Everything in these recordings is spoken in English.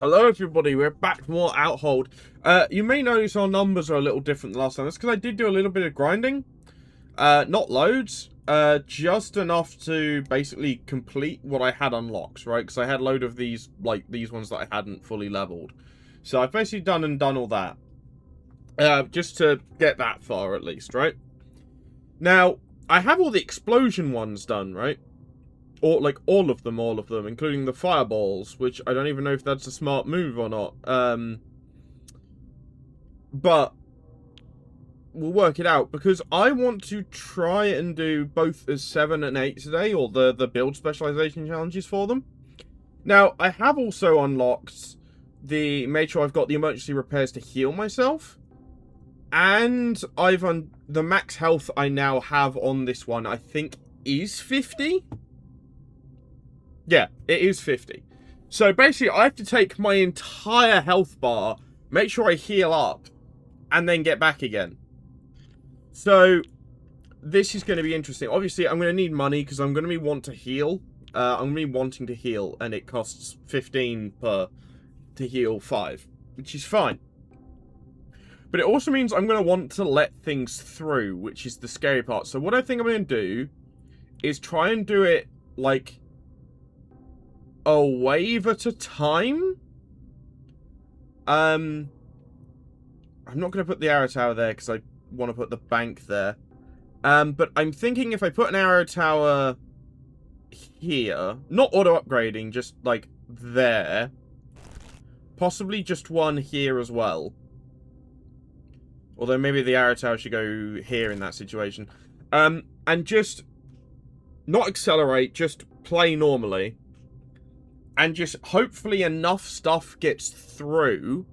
Hello everybody, we're back with more Outhold. You may notice our numbers are a little different than last time. That's because I did do a little bit of grinding. Not loads. Just enough to basically complete what I had unlocked, right? Because I had a load of these, like, these ones that I hadn't fully leveled. So I've basically done all that. Just to get that far at least, right? Now, I have all the explosion ones done, right? Or, like, all of them, including the fireballs, which I don't even know if that's a smart move or not. But we'll work it out, because I want to try and do both as 7 and 8 today, or the build specialization challenges for them. Now, I have also unlocked made sure I've got the emergency repairs to heal myself. And the max health I now have on this one, I think, is 50? Yeah, it is 50. So basically, I have to take my entire health bar, make sure I heal up, and then get back again. So, this is going to be interesting. Obviously, I'm going to need money, because I'm going to be wanting to heal. And it costs 15 per to heal 5, which is fine. But it also means I'm going to want to let things through, which is the scary part. So what I think I'm going to do is try and do it, like, a wave at a time. I'm not going to put the arrow tower there because I want to put the bank there. But I'm thinking if I put an arrow tower here, not auto upgrading, just like there, possibly just one here as well. Although maybe the arrow tower should go here in that situation. And just not accelerate, just play normally. And just hopefully enough stuff gets through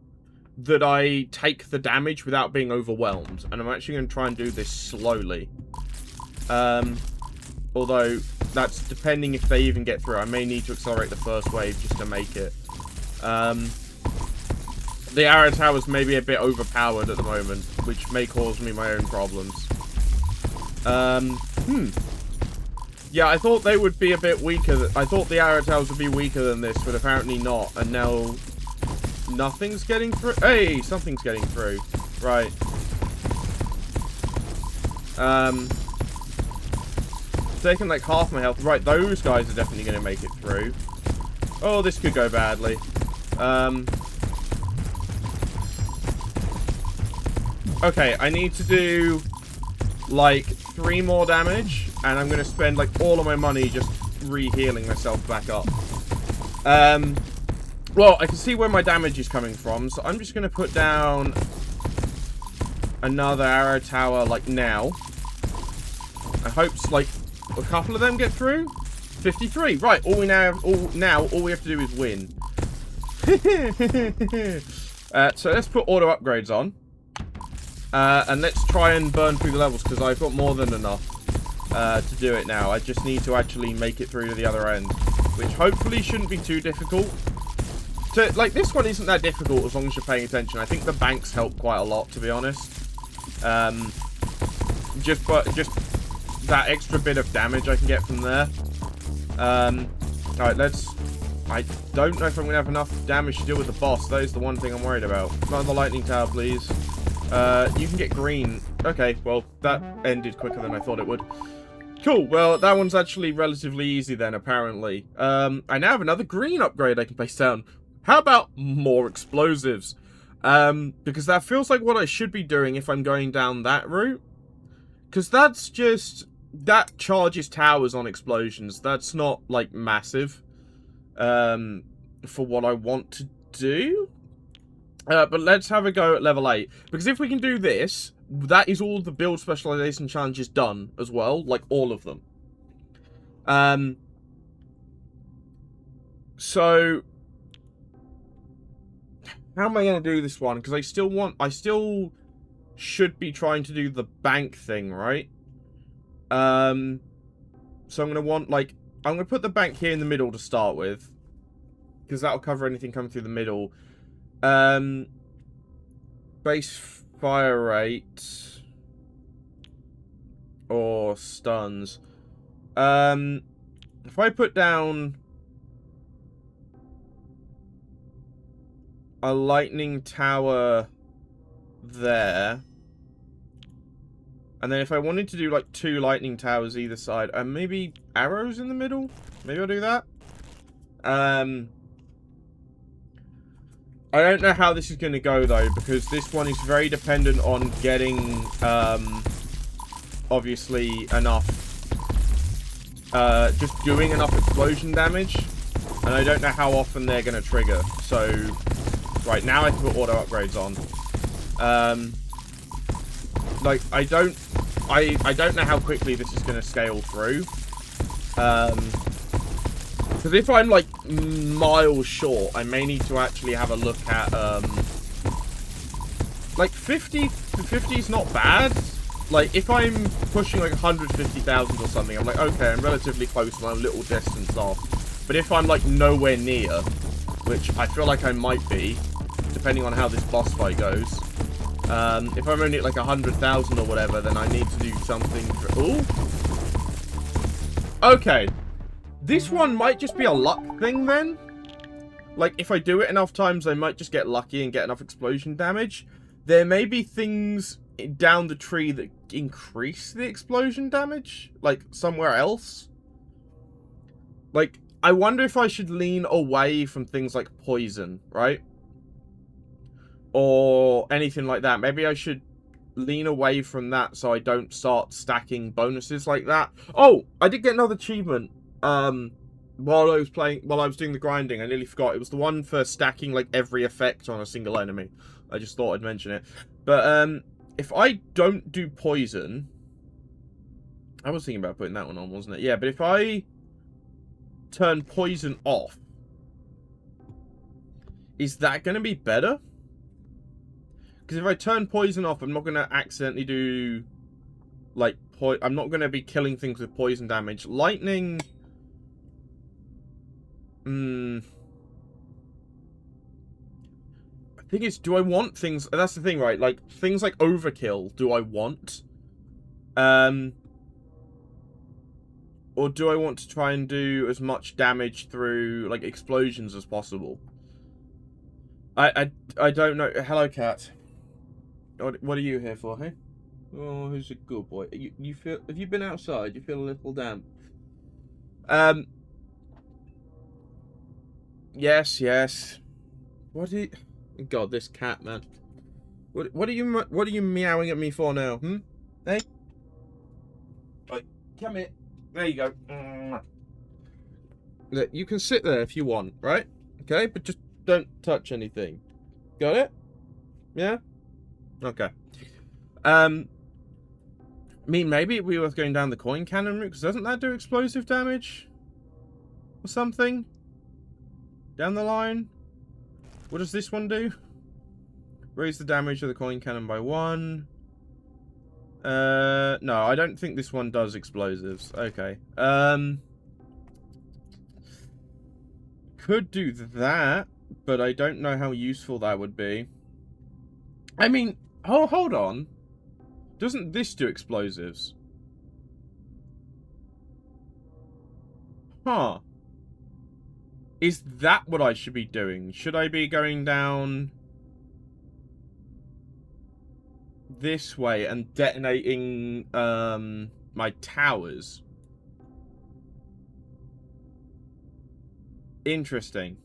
that I take the damage without being overwhelmed. And I'm actually going to try and do this slowly. Although, that's depending if they even get through. I may need to accelerate the first wave just to make it. The arrow towers may be a bit overpowered at the moment, which may cause me my own problems. Yeah, I thought they would be a bit weaker. I thought the arrow towers would be weaker than this, but apparently not. And now, nothing's getting through. Hey, something's getting through. Right. Taking like half my health. Right, those guys are definitely going to make it through. Oh, this could go badly. Okay, I need to do like 3 more damage, and I'm going to spend like all of my money just re-healing myself back up. Well, I can see where my damage is coming from, so I'm just going to put down another arrow tower like now. I hope like a couple of them get through. 53. Right, all we have to do is win. So let's put auto upgrades on. And let's try and burn through the levels, because I've got more than enough to do it now. I just need to actually make it through to the other end, which hopefully shouldn't be too difficult. Like, this one isn't that difficult as long as you're paying attention. I think the banks help quite a lot, to be honest. Just that extra bit of damage I can get from there. Alright, I don't know if I'm going to have enough damage to deal with the boss. That is the one thing I'm worried about. Another lightning tower, please. You can get green. Okay, well, that ended quicker than I thought it would. Cool, well, that one's actually relatively easy then, apparently. I now have another green upgrade I can place down. How about more explosives? Because that feels like what I should be doing if I'm going down that route. Because that's just... that charges towers on explosions. That's not, like, massive. For what I want to do. But let's have a go at level 8. Because if we can do this, that is all the build specialization challenges done as well. Like, all of them. So, how am I going to do this one? Because I still should be trying to do the bank thing, right? So I'm going to want, like, I'm going to put the bank here in the middle to start with. Because that'll cover anything coming through the middle. Base fire rate or stuns. If I put down a lightning tower there. And then if I wanted to do, like, 2 lightning towers either side, and maybe arrows in the middle? Maybe I'll do that. I don't know how this is going to go, though, because this one is very dependent on getting, obviously, enough, just doing enough explosion damage. And I don't know how often they're going to trigger. So, right, now I can put auto upgrades on. Like, I don't know how quickly this is going to scale through. Because if I'm, like, miles short, I may need to actually have a look at, like, 50 is not bad. Like, if I'm pushing, like, 150,000 or something, I'm like, okay, I'm relatively close, I'm a little distance off. But if I'm, like, nowhere near, which I feel like I might be, depending on how this boss fight goes, if I'm only at, like, 100,000 or whatever, then I need to do something for... Ooh! Okay. This one might just be a luck thing, then. Like, if I do it enough times, I might just get lucky and get enough explosion damage. There may be things down the tree that increase the explosion damage, like, somewhere else. Like, I wonder if I should lean away from things like poison, right? Or anything like that. Maybe I should lean away from that so I don't start stacking bonuses like that. Oh, I did get another achievement. While I was doing the grinding, I nearly forgot. It was the one for stacking, like, every effect on a single enemy. I just thought I'd mention it. But, if I don't do poison... I was thinking about putting that one on, wasn't it? Yeah, but if I turn poison off, is that going to be better? Because if I turn poison off, I'm not going to accidentally do, like, I'm not going to be killing things with poison damage. Lightning... The thing is, do I want things... That's the thing, right? Like, things like overkill, do I want? Or do I want to try and do as much damage through, like, explosions as possible? I don't know. Hello, cat. What are you here for, hey? Oh, who's a good boy? You feel... Have you been outside? You feel a little damp? Yes. What do you... God, this cat, man. What are you meowing at me for now, Hey? Right, come here. There you go. Look, you can sit there if you want, right? Okay, but just don't touch anything. Got it? Yeah? Okay. I mean, maybe it'd be worth going down the coin cannon route, because doesn't that do explosive damage? Or something? Down the line? What does this one do? Raise the damage of the coin cannon by 1. No, I don't think this one does explosives. Okay. Could do that, but I don't know how useful that would be. I mean, hold on. Doesn't this do explosives? Huh. Is that what I should be doing? Should I be going down this way and detonating my towers? Interesting.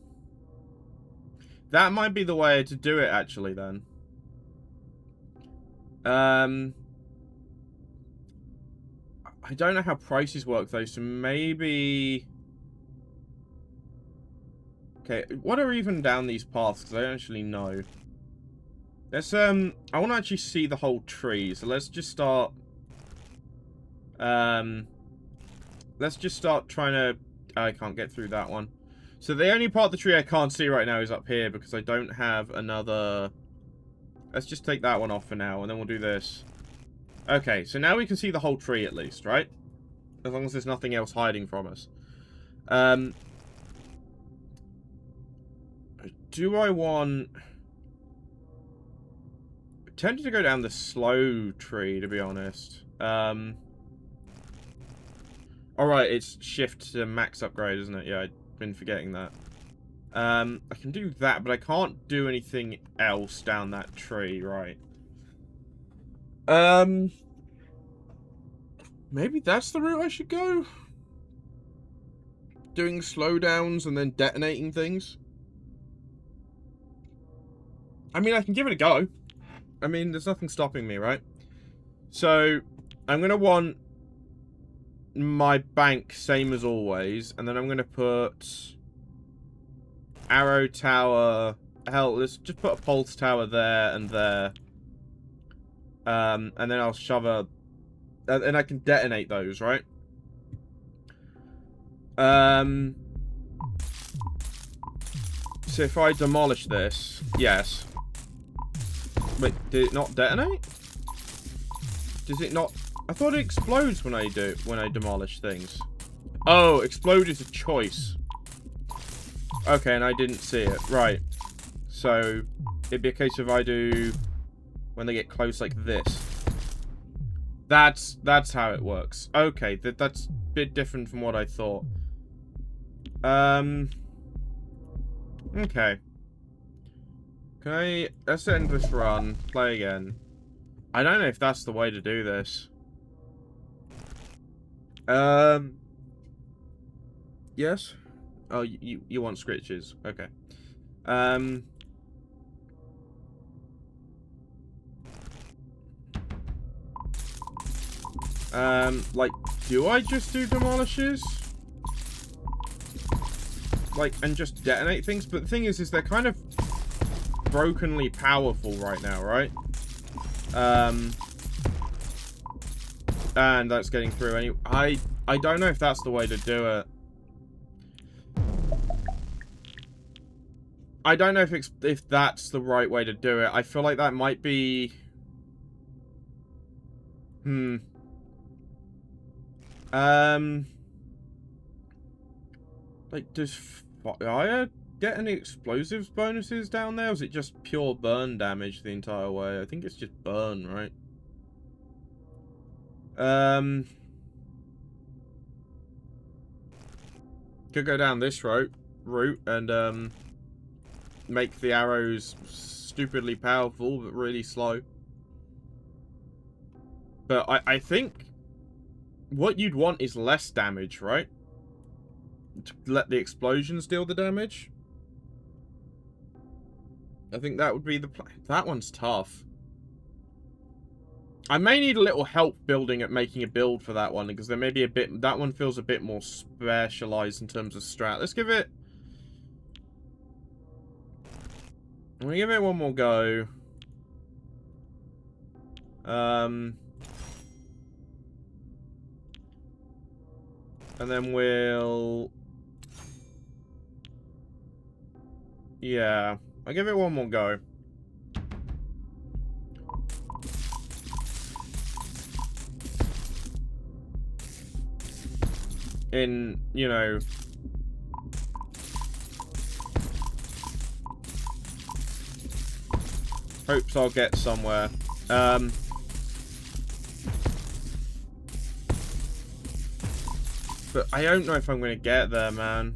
That might be the way to do it, actually, then. I don't know how prices work, though, so maybe... Okay, what are even down these paths? Because I don't actually know. Let's, I want to actually see the whole tree, so let's just start... let's just start trying to... I can't get through that one. So the only part of the tree I can't see right now is up here, because I don't have another... Let's just take that one off for now, and then we'll do this. Okay, so now we can see the whole tree at least, right? As long as there's nothing else hiding from us. Do I want... I'm tempted to go down the slow tree, to be honest. Alright, it's shift to max upgrade, isn't it? Yeah, I've been forgetting that. I can do that, but I can't do anything else down that tree, right? Maybe that's the route I should go? Doing slowdowns and then detonating things? I mean, I can give it a go. I mean, there's nothing stopping me, right? So, I'm going to want my bank same as always, and then I'm going to put arrow tower. Hell, let's just put a pulse tower there and there. And then I'll shove a... and I can detonate those, right? So if I demolish this... Yes. Wait, did it not detonate? Does it not... I thought it explodes when I demolish things. Oh, explode is a choice. Okay, and I didn't see it. Right. So, it'd be a case of I do... when they get close like this. That's how it works. Okay, that's a bit different from what I thought. Okay. Okay, let's end this run. Play again. I don't know if that's the way to do this. Yes? Oh, you want scritches. Okay. Like, do I just do demolishes? Like, and just detonate things? But the thing is they're kind of brokenly powerful right now, right? And that's getting through anyway. I don't know if that's the way to do it. I don't know if that's the right way to do it. I feel like that might be... Like, does fire get any explosives bonuses down there? Or is it just pure burn damage the entire way? I think it's just burn, right? Could go down this route and make the arrows stupidly powerful but really slow. But I think what you'd want is less damage, right? To let the explosions deal the damage. I think that would be the plan. That one's tough. I may need a little help making a build for that one, because there may be a bit... That one feels a bit more specialized in terms of strat. Let's give it... I'm gonna give it one more go. And then we'll... Yeah. I'll give it one more go. In, you know... hopes I'll get somewhere. But I don't know if I'm going to get there, man.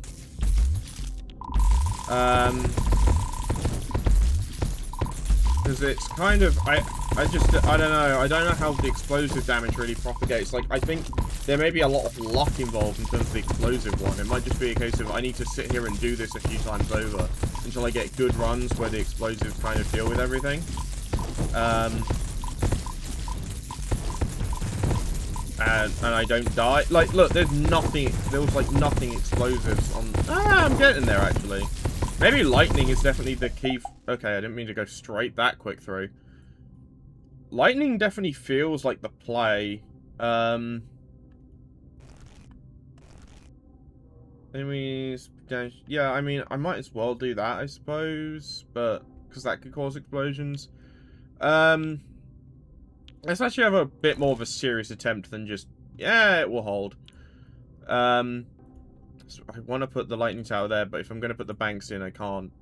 Because it's kind of... I don't know. I don't know how the explosive damage really propagates. Like, I think there may be a lot of luck involved in terms of the explosive one. It might just be a case of I need to sit here and do this a few times over until I get good runs where the explosives kind of deal with everything. And I don't die. Like, look, there's nothing... There was, like, nothing explosives on... Ah, I'm getting there, actually. Maybe lightning is definitely the key... Okay, I didn't mean to go straight that quick through. Lightning definitely feels like the play. Enemies... Yeah, I mean, I might as well do that, I suppose. But... because that could cause explosions. Let's actually have a bit more of a serious attempt than just... Yeah, it will hold. So I want to put the lightning tower there, but if I'm going to put the banks in, I can't.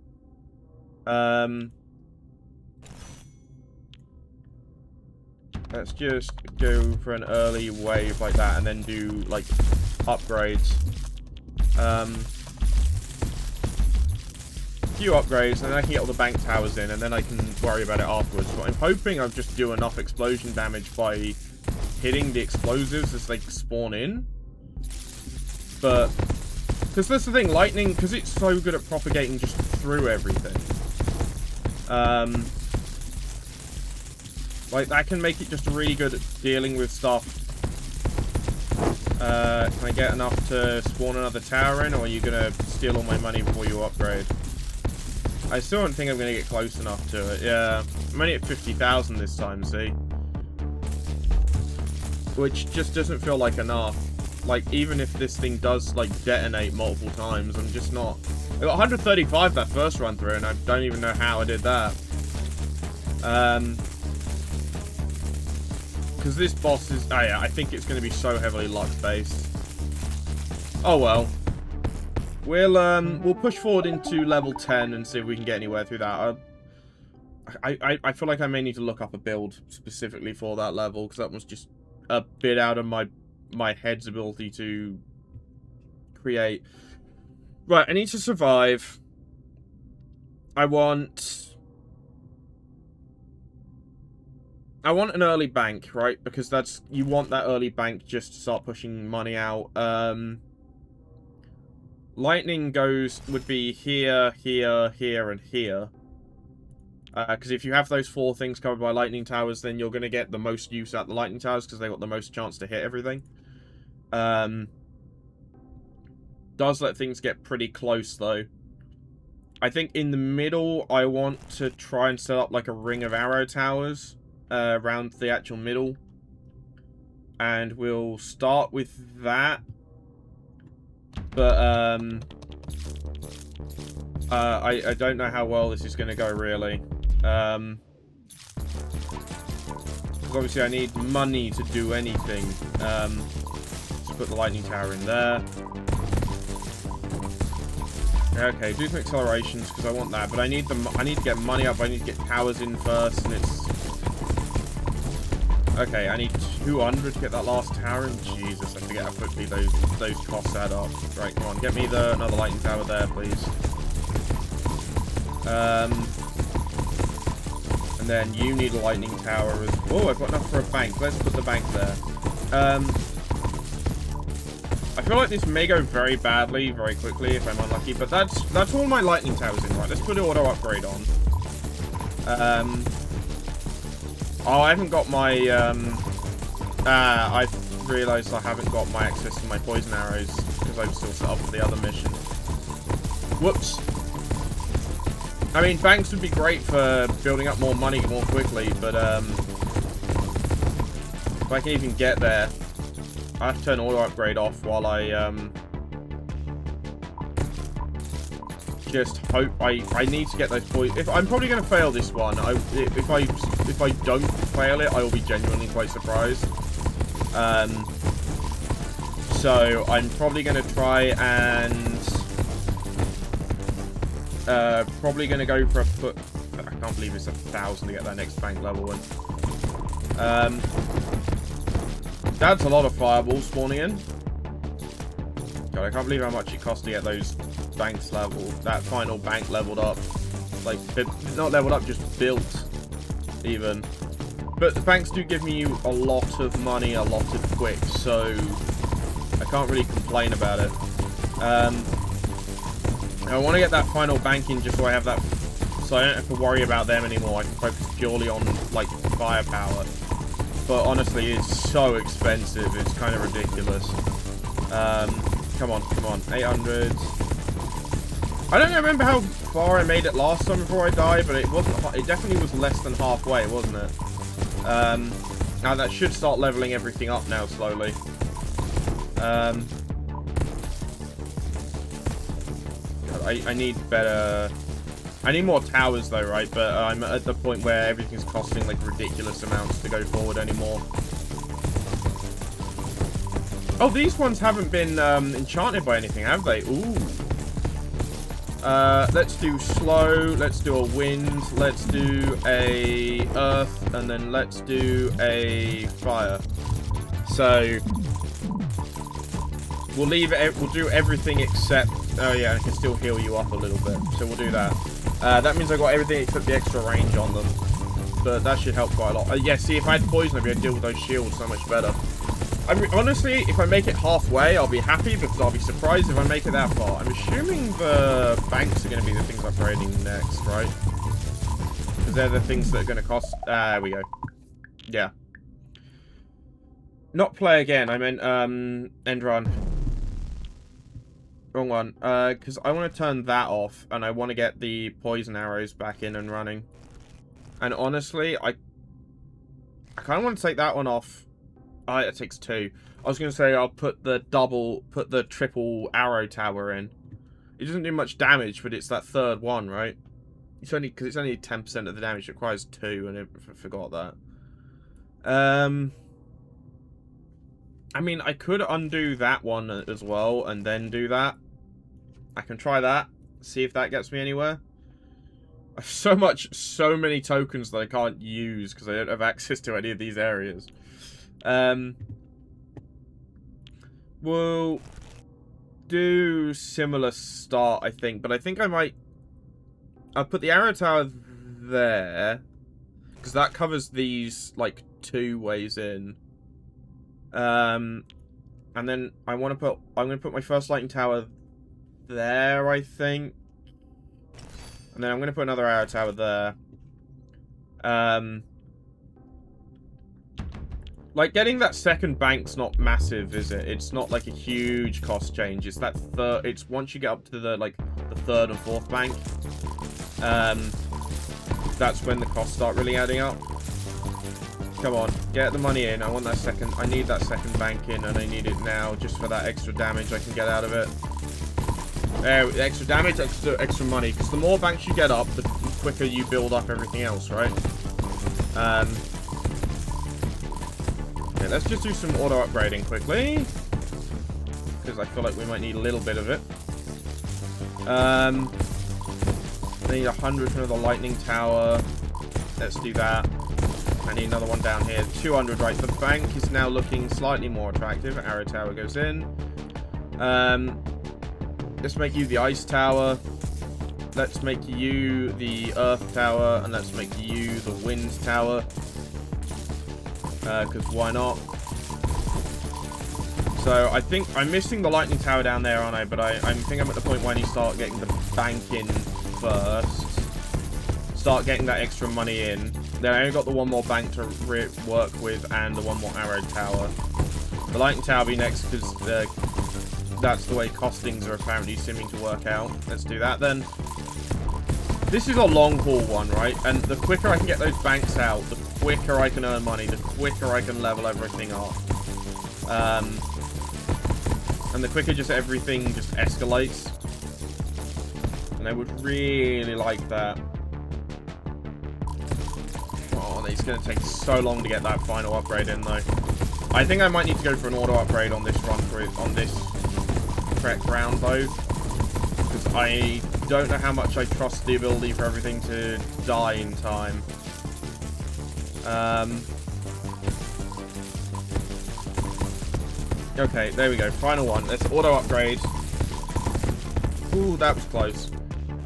Let's just go for an early wave like that and then do, like, upgrades. few upgrades, and then I can get all the bank towers in, and then I can worry about it afterwards. But I'm hoping I'll just do enough explosion damage by hitting the explosives as they spawn in. But, because that's the thing, lightning, because it's so good at propagating just through everything. Like, that can make it just really good at dealing with stuff. Can I get enough to spawn another tower in, or are you going to steal all my money before you upgrade? I still don't think I'm going to get close enough to it. Yeah, I'm only at 50,000 this time, see? Which just doesn't feel like enough. Like, even if this thing does, like, detonate multiple times, I'm just not... I got 135 that first run through, and I don't even know how I did that. Because this boss is... Oh, yeah, I think it's going to be so heavily luck-based. Oh, well. We'll push forward into level 10 and see if we can get anywhere through that. I feel like I may need to look up a build specifically for that level, because that was just a bit out of my head's ability to create. Right, I need to survive. I want an early bank, right? Because that's... You want that early bank just to start pushing money out. Lightning would be here, here, here, and here. Because if you have those 4 things covered by lightning towers, then you're going to get the most use out of the lightning towers, because they've got the most chance to hit everything. Does let things get pretty close, though. I think in the middle, I want to try and set up like a ring of arrow towers around the actual middle. And we'll start with that. But, I don't know how well this is going to go, really. Because obviously I need money to do anything. Let's put the lightning tower in there. Okay, do some accelerations, because I want that. But I need to get money up, I need to get towers in first, and it's... Okay, I need 200 to get that last tower in. Jesus, I forget how quickly those costs add up. Right, come on, get me another lightning tower there, please. And then you need a lightning tower as... Oh, I've got enough for a bank. Let's put the bank there. I feel like this may go very badly, very quickly, if I'm unlucky, but that's all my lightning towers in, right? Let's put an auto upgrade on. Oh, I haven't got my, I've realised I haven't got my access to my poison arrows, because I'm still set up for the other mission. Whoops. I mean, banks would be great for building up more money more quickly, but, if I can even get there, I have to turn auto upgrade off while I, just hope I need to get those points. I'm probably going to fail this one. If I don't fail it, I will be genuinely quite surprised. So I'm probably going to try and probably going to go for a foot. I can't believe it's 1,000 to get that next bank level in. That's a lot of fireballs spawning in. God, I can't believe how much it costs to get those banks leveled. That final bank leveled up. Like, not leveled up, just built, even. But the banks do give me a lot of money, a lot of quick, so I can't really complain about it. I want to get that final bank in just so I have that, so I don't have to worry about them anymore. I can focus purely on, like, firepower. But honestly, it's so expensive, it's kind of ridiculous. Come on, 800. I don't remember how far I made it last time before I died, but it wasn't. It definitely was less than halfway, wasn't it? Now that should start leveling everything up now slowly. I need better. I need more towers though, right? But I'm at the point where everything's costing like ridiculous amounts to go forward anymore. Oh, these ones haven't been enchanted by anything, have they? Ooh. Let's do slow, let's do a wind, let's do a earth, and then let's do a fire. So we'll leave it, we'll do everything except Oh yeah, and it can still heal you up a little bit. So we'll do that. That means I got everything except the extra range on them. But that should help quite a lot. Yeah, see, if I had poison, I'd be able to deal with those shields so much better. I mean, honestly, if I make it halfway, I'll be happy because I'll be surprised if I make it that far. I'm assuming the banks are going to be the things upgrading next, right? Because they're the things that are going to cost... there we go. Yeah. Not play again. I meant, end run. Wrong one. Because I want to turn that off, and I want to get the poison arrows back in and running. And honestly, I kind of want to take that one off. Oh, it takes 2. I was going to say I'll put the triple arrow tower in. It doesn't do much damage, but it's that third one, right? It's only, because it's only 10% of the damage. It requires 2, and I forgot that. I mean, I could undo that one as well, and then do that. I can try that. See if that gets me anywhere. I have so many tokens that I can't use, because I don't have access to any of these areas. We'll do similar start, I think, but I think I'll put the arrow tower there, because that covers these, like, 2 ways in. And then I'm going to put my first lightning tower there, I think. And then I'm going to put another arrow tower there. Like, getting that second bank's not massive, is it? It's not, like, a huge cost change. It's that third... It's once you get up to the, like, the third and fourth bank. That's when the costs start really adding up. Come on. Get the money in. I want that second... I need that second bank in, and I need it now just for that extra damage I can get out of it. Extra damage, extra money. Because the more banks you get up, the quicker you build up everything else, right? Okay, let's just do some auto upgrading quickly. Because I feel like we might need a little bit of it. I need 100 for the lightning tower. Let's do that. I need another one down here. 200, right. The bank is now looking slightly more attractive. Arrow tower goes in. Let's make you the ice tower. Let's make you the earth tower. And let's make you the wind tower. Because why not? So I think I'm missing the lightning tower down there, aren't I? But I think I'm at the point where I need to start getting the bank in first. Start getting that extra money in. Then I only got the one more bank to work with and the one more arrow tower. The lightning tower will be next because that's the way costings are apparently seeming to work out. Let's do that then. This is a long haul one, right? And the quicker I can get those banks out, the quicker I can earn money, the quicker I can level everything up. And the quicker just everything just escalates. And I would really like that. Oh, it's going to take so long to get that final upgrade in, though. I think I might need to go for an auto upgrade on this run through, on this correct round, though. Because I don't know how much I trust the ability for everything to die in time. Okay, there we go. Final one. Let's auto upgrade. Ooh, that was close.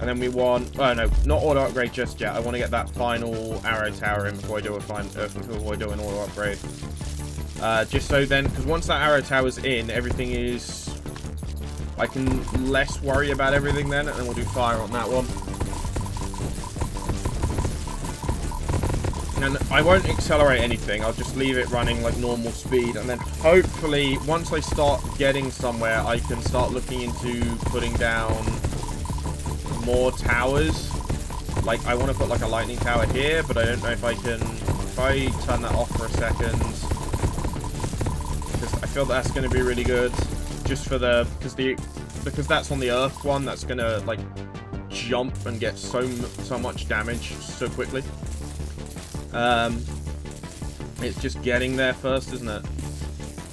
And then we want... Oh, no. Not auto upgrade just yet. I want to get that final arrow tower in before I do before I do an auto upgrade. Just so then... Because once that arrow tower's in, everything is... I can less worry about everything then. And then we'll do fire on that one. And I won't accelerate anything. I'll just leave it running like normal speed. And then hopefully, once I start getting somewhere, I can start looking into putting down more towers. Like, I want to put like a lightning tower here, but I don't know if I can... If I turn that off for a second... Because I feel that's going to be really good. Just for the... Because that's on the earth one, that's going to, like, jump and get so much damage so quickly. It's just getting there first, isn't it?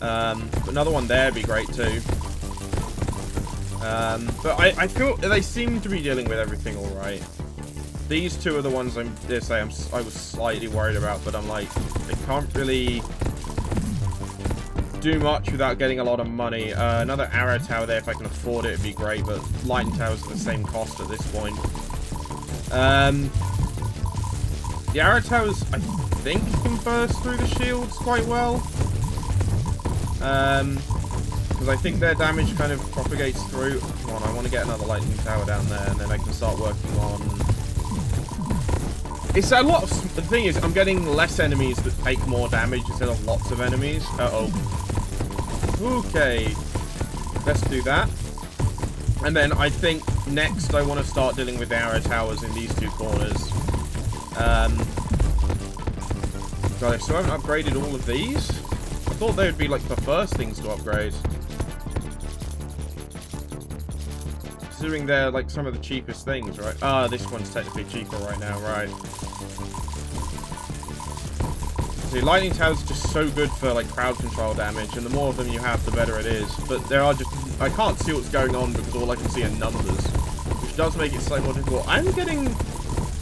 Another one there would be great too. But I feel they seem to be dealing with everything all right. These two are the ones I was slightly worried about, but I'm like, they can't really do much without getting a lot of money. Another arrow tower there, if I can afford it, would be great, but lightning towers are the same cost at this point. The arrow towers, I think, can burst through the shields quite well. Because I think their damage kind of propagates through. Come on, I want to get another lightning tower down there, and then I can start working on... It's a lot of... The thing is, I'm getting less enemies that take more damage instead of lots of enemies. Uh-oh. Okay. Let's do that. And then I think next I want to start dealing with the arrow towers in these two corners. God, I still haven't upgraded all of these. I thought they would be like the first things to upgrade. Considering they're like some of the cheapest things, right? Ah, this one's technically cheaper right now, right? See, lightning towers are just so good for like crowd control damage, and the more of them you have, the better it is. But there are just... I can't see what's going on because all I can see are numbers, which does make it slightly more difficult. I'm getting...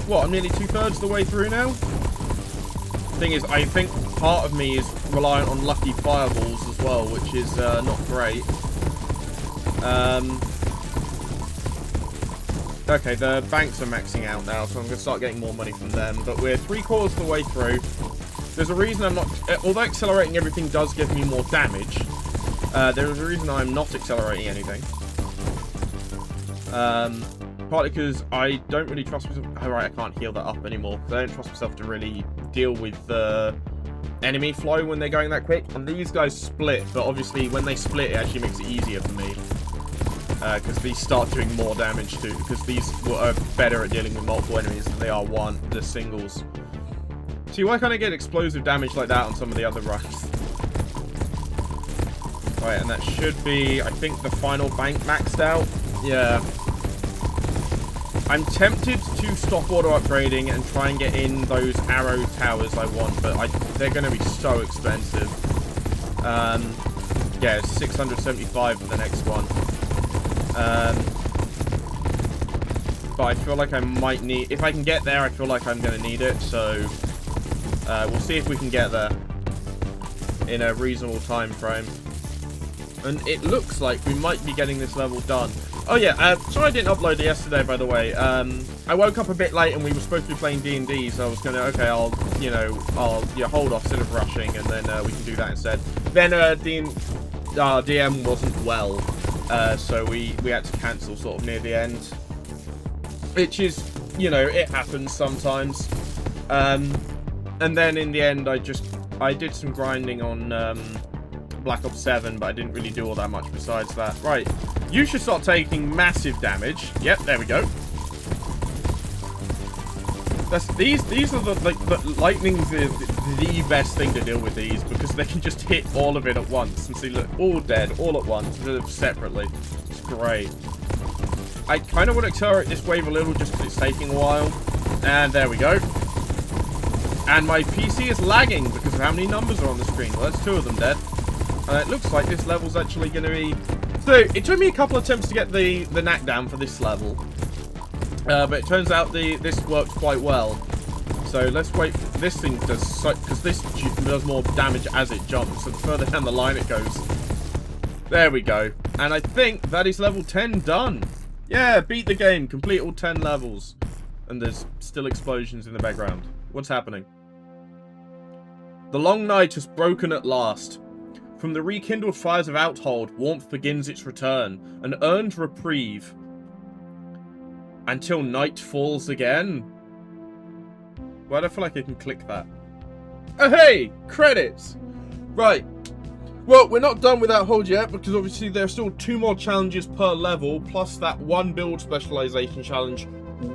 What, I'm nearly 2/3 the way through now? Thing is, I think part of me is reliant on lucky fireballs as well, which is not great. Okay, the banks are maxing out now, so I'm going to start getting more money from them. But we're 3/4 of the way through. There's a reason I'm not... Although accelerating everything does give me more damage, there is a reason I'm not accelerating anything. Partly because I don't really trust myself... Alright, I can't heal that up anymore. I don't trust myself to really deal with the enemy flow when they're going that quick. And these guys split, but obviously when they split, it actually makes it easier for me. Because these start doing more damage too. Because these are better at dealing with multiple enemies than they are the singles. See, why can't I get explosive damage like that on some of the other runs? Right, and that should be, I think, the final bank maxed out. Yeah. I'm tempted to stop auto upgrading and try and get in those arrow towers I want, but they're going to be so expensive. Yeah, 675 for the next one. But I feel like I might need... If I can get there, I feel like I'm going to need it, so... we'll see if we can get there in a reasonable time frame. And it looks like we might be getting this level done. Oh yeah, sorry I didn't upload it yesterday, by the way. I woke up a bit late and we were supposed to be playing D&D, so I was gonna, okay, I'll hold off instead of rushing, and then we can do that instead. Then DM wasn't well, so we had to cancel sort of near the end. Which is, it happens sometimes. And then in the end, I did some grinding on Black Ops 7, but I didn't really do all that much besides that. Right, you should start taking massive damage. Yep, there we go. These are the lightning's the best thing to deal with these, because they can just hit all of it at once and see, look, all dead all at once instead of separately. It's great. I kind of want to accelerate this wave a little just because it's taking a while. And there we go. And my PC is lagging because of how many numbers are on the screen. Well, that's 2 of them dead. And it looks like this level's actually going to be... So, it took me a couple of attempts to get the knack down for this level. But it turns out this works quite well. So, let's wait. This thing does... Because this does more damage as it jumps. So, the further down the line it goes. There we go. And I think that is level 10 done. Yeah, beat the game. Complete all 10 levels. And there's still explosions in the background. What's happening? The long night has broken at last. From the rekindled fires of Outhold, warmth begins its return, an earned reprieve. Until night falls again. Why do I feel like I can click that? Oh, hey! Credits! Right. Well, we're not done with Outhold yet, because obviously there are still 2 more challenges per level, plus that 1 build specialization challenge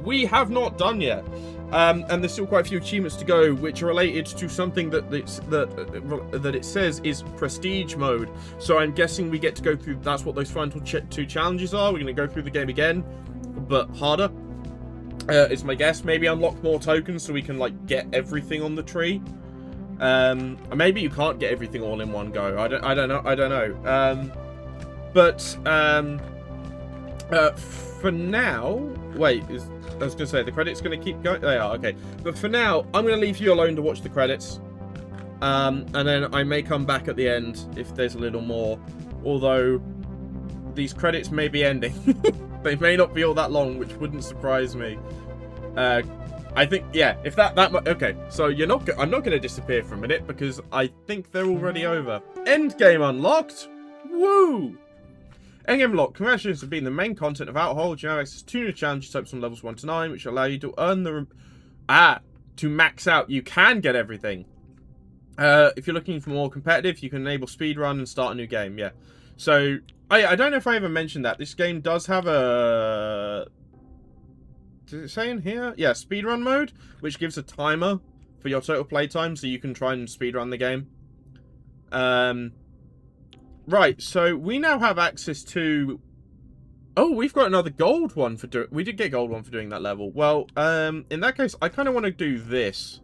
we have not done yet. And there's still quite a few achievements to go, which are related to something that it says is prestige mode. So I'm guessing we get to go through. That's what those final 2 challenges are. We're going to go through the game again, but harder. Is my guess. Maybe unlock more tokens so we can like get everything on the tree. Maybe you can't get everything all in one go. I don't know. For now, wait. I was going to say, the credits going to keep going? They are, okay. But for now, I'm going to leave you alone to watch the credits. And then I may come back at the end if there's a little more. Although, these credits may be ending. They may not be all that long, which wouldn't surprise me. I think, yeah, if okay, so I'm not going to disappear for a minute, because I think they're already over. Endgame unlocked! Woo! Endgame unlocked. Congratulations have been the main content of Outhold. You now have access to 2 new challenges types from levels 1 to 9, which allow you to earn the... to max out. You can get everything. If you're looking for more competitive, you can enable speedrun and start a new game, yeah. So, I don't know if I ever mentioned that. This game does have a... Does it say in here? Yeah, speedrun mode, which gives a timer for your total playtime, so you can try and speedrun the game. Right, so we now have access to... Oh, we've got another gold one for doing... We did get gold one for doing that level. Well, in that case, I kind of want to do this.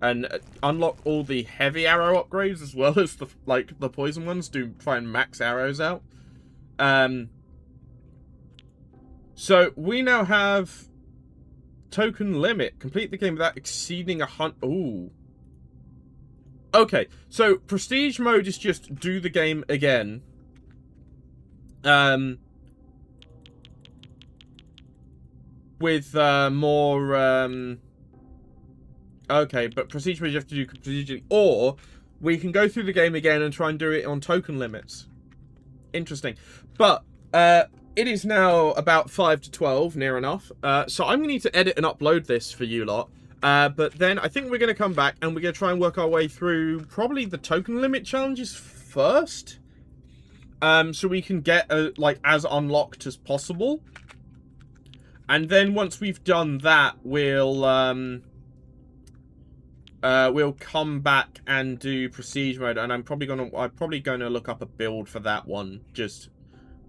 And unlock all the heavy arrow upgrades, as well as the poison ones, to try and max arrows out. So, we now have... Token limit. Complete the game without exceeding 100... Ooh. Okay, so prestige mode is just do the game again. With more... Okay, but prestige mode you have to do prestige, or we can go through the game again and try and do it on token limits. Interesting. But, it is now about 5 to 12, near enough. So I'm going to need to edit and upload this for you lot. But then I think we're going to come back and we're going to try and work our way through probably the token limit challenges first. So we can get, as unlocked as possible. And then once we've done that, we'll come back and do prestige mode. And I'm probably going to look up a build for that one, just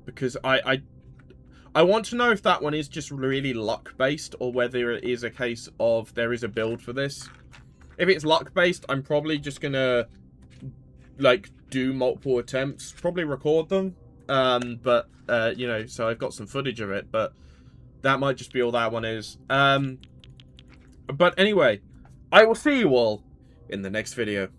because I want to know if that one is just really luck-based, or whether it is a case of there is a build for this. If it's luck-based, I'm probably just gonna, do multiple attempts. Probably record them. But, you know, so I've got some footage of it, but that might just be all that one is. But anyway, I will see you all in the next video.